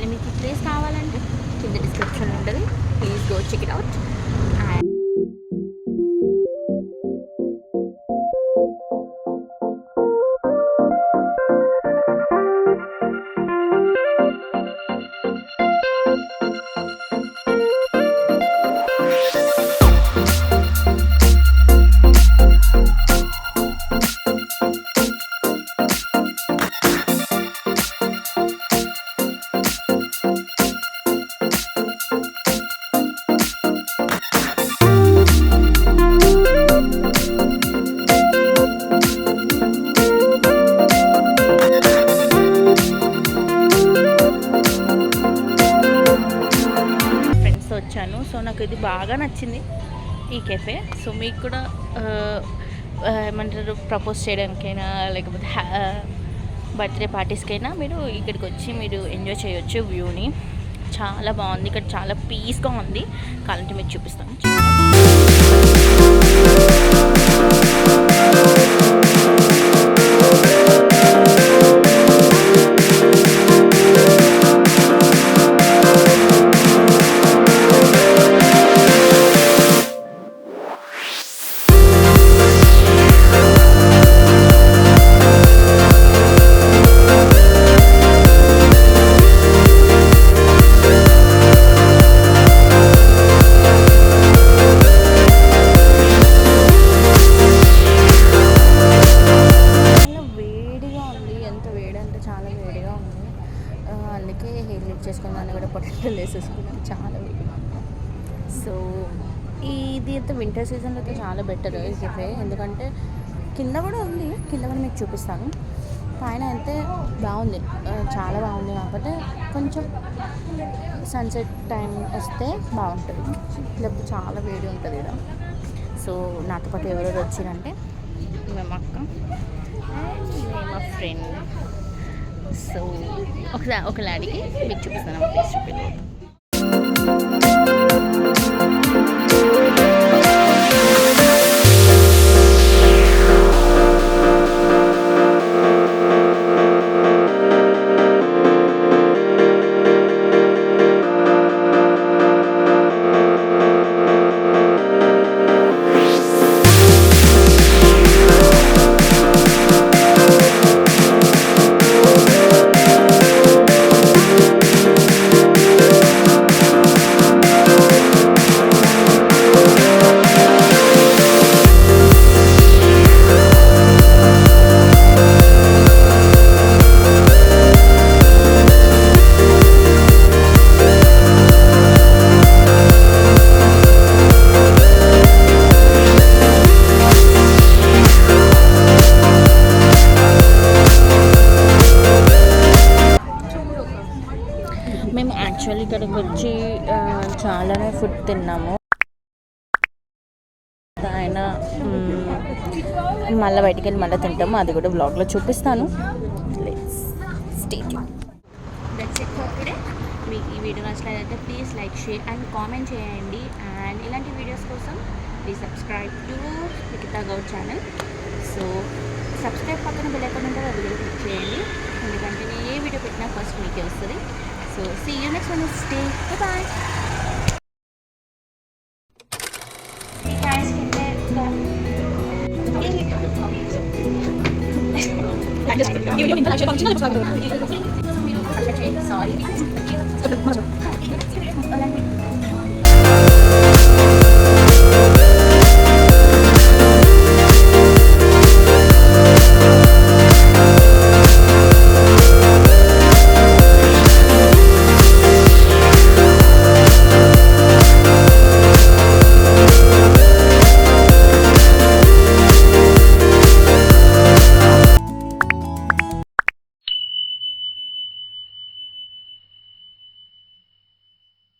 మళ్ళీ మీకు ఈ ప్లేస్ కావాలంటే కింద డిస్క్రిప్షన్ ఉంటుంది, please go check it out. వచ్చాను. సో నాకు ఇది బాగా నచ్చింది ఈ కెఫే. సో మీకు కూడా ఏమంటారు ప్రపోజ్ చేయడానికైనా లేకపోతే బర్త్డే పార్టీస్కైనా మీరు ఇక్కడికి వచ్చి మీరు ఎంజాయ్ చేయొచ్చు వ్యూని. చాలా బాగుంది, ఇక్కడ చాలా పీస్గా ఉంది. కావాలంటే మీకు చూపిస్తాను. అందుకే హెయిర్ లిఫ్ట్ చేసుకున్నాను కూడా పొట్టలు వేసేసుకున్నాను, చాలా వేడి. సో ఇది అయితే వింటర్ సీజన్లో అయితే చాలా బెటర్ ఈ కెఫే, ఎందుకంటే కింద కూడా ఉంది, కింద కూడా మీకు చూపిస్తాను. పైన అయితే బాగుంది, చాలా బాగుంది. కాకపోతే కొంచెం సన్సెట్ టైం వస్తే బాగుంటుంది, లేకపోతే చాలా వేడి ఉంటుంది ఇక్కడ. సో నాతో పాటు ఎవరెవరు వచ్చారంటే మేము అక్క అండ్ మా ఫ్రెండ్. సో ఒక లాడీకి మీకు చూపిస్తాను ప్లేస్ చూపించాను. మేము యాక్చువల్లీ ఇక్కడికి వచ్చి చాలానే ఫుడ్ తిన్నాము. ఆయన మళ్ళీ బయటికి వెళ్ళి మళ్ళీ తింటాము, అది కూడా బ్లాగ్లో చూపిస్తాను. మీకు ఈ వీడియో నచ్చినట్లయితే please like, share and comment చేయండి. అండ్ ఇలాంటి వీడియోస్ కోసం please subscribe to Nikhita Goud channel. So subscribe పక్కన బెల్ ఐకాన్ ఉంటుంది, అది కూడా క్లిక్ చేయండి, ఎందుకంటే నేను ఏ వీడియో పెట్టినా ఫస్ట్ మీకే వస్తుంది. So see you next Wednesday. Bye-bye. Hey guys, sorry.